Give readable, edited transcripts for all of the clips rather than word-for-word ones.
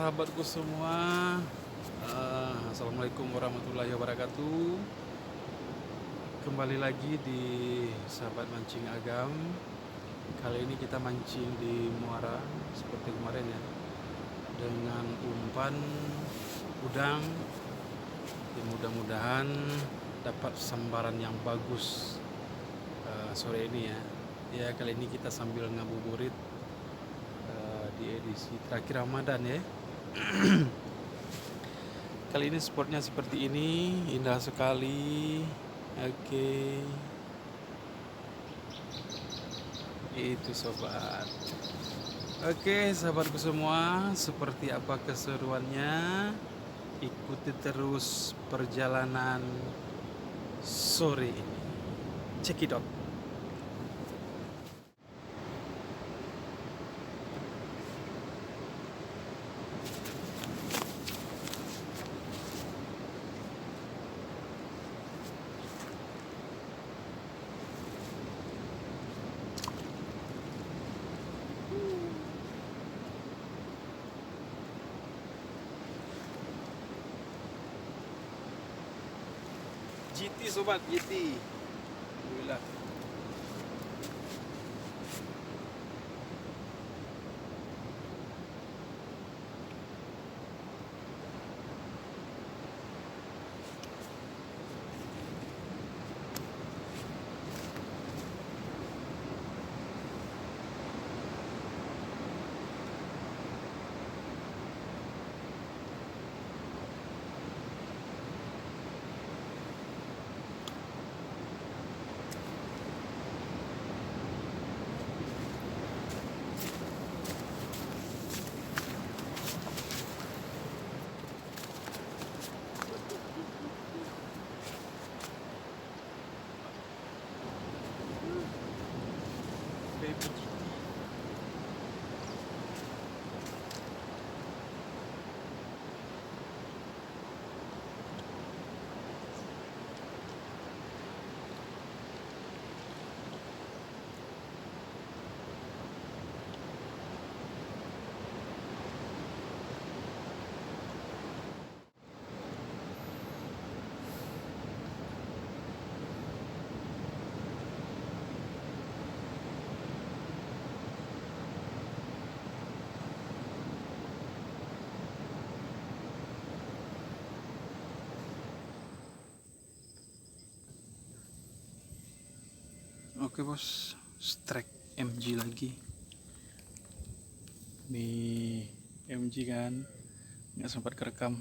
sahabatku semua. Assalamualaikum warahmatullahi wabarakatuh. Kembali lagi di Sahabat Mancing Agam. Kali ini kita mancing di muara seperti kemarin ya, dengan umpan udang. Mudah-mudahan dapat sambaran yang bagus sore ini ya. Ya, kali ini kita sambil ngabuburit di edisi terakhir Ramadan ya. Kali ini spotnya seperti ini, indah sekali. Oke, itu sobat. Oke, sahabatku semua, seperti apa keseruannya? Ikuti terus perjalanan sore ini. Check it out. GT sobat, GT. Alhamdulillah. Baby GT. Oke bos, strike MG lagi. Nih MG kan, nggak sempat kerekam.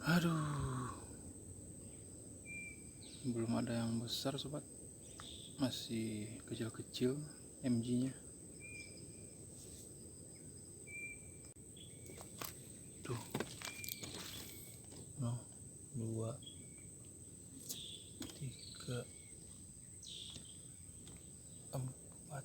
Aduh, belum ada yang besar sobat, masih kecil-kecil MG-nya. Tuh, no, 2, 3, 4.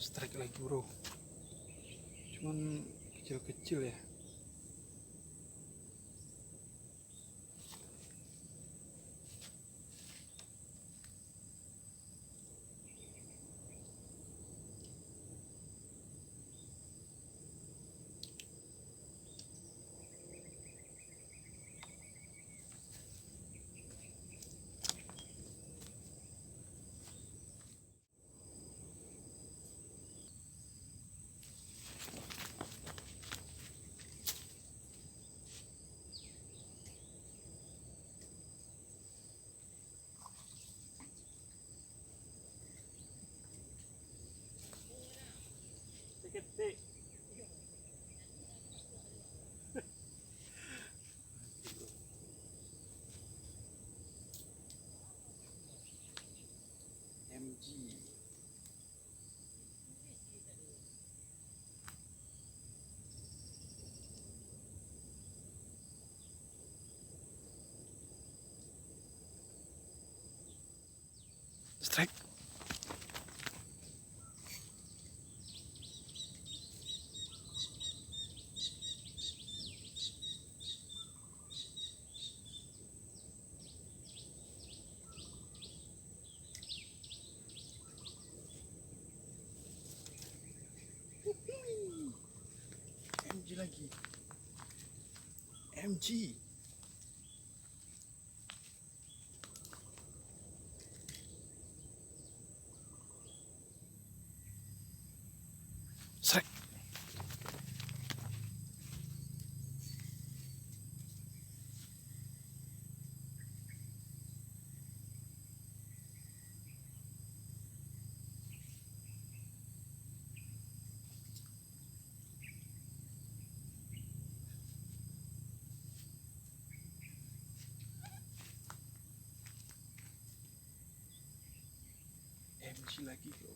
Strike lagi bro, cuman kecil-kecil ya. Strike. MG lagi. MG. Strike. MG lagi bro.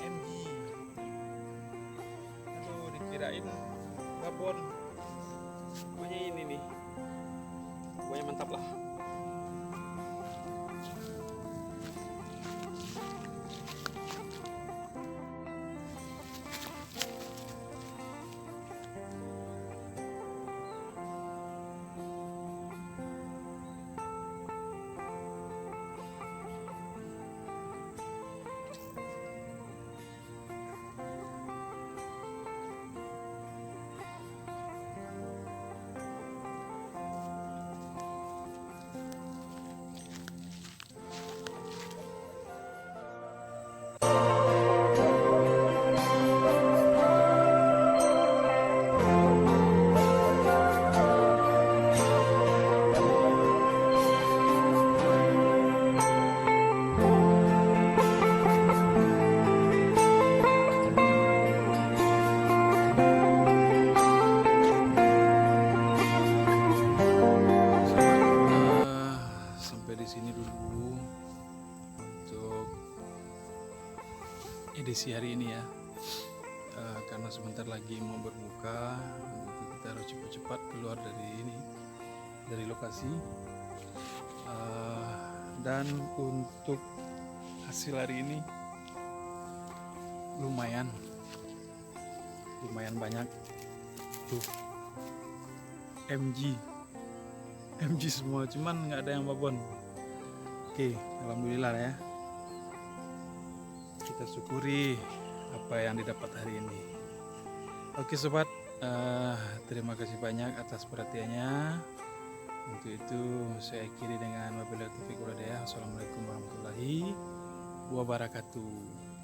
MG. Aduh, dikirain babon. Pokoknya ini nih. Pokoknya mantap lah. Sampai di sini dulu untuk edisi hari ini ya. Karena sebentar lagi mau berbuka, kita harus cepat-cepat keluar dari ini, dari lokasi. Dan untuk hasil hari ini lumayan banyak tuh. MG semua, cuman nggak ada yang babon. Oke, alhamdulillah ya, kita syukuri apa yang didapat hari ini. Oke sobat, terima kasih banyak atas perhatiannya. Untuk itu saya akhiri dengan wabillahi taufiq wal hidayah. Assalamualaikum warahmatullahi wabarakatuh.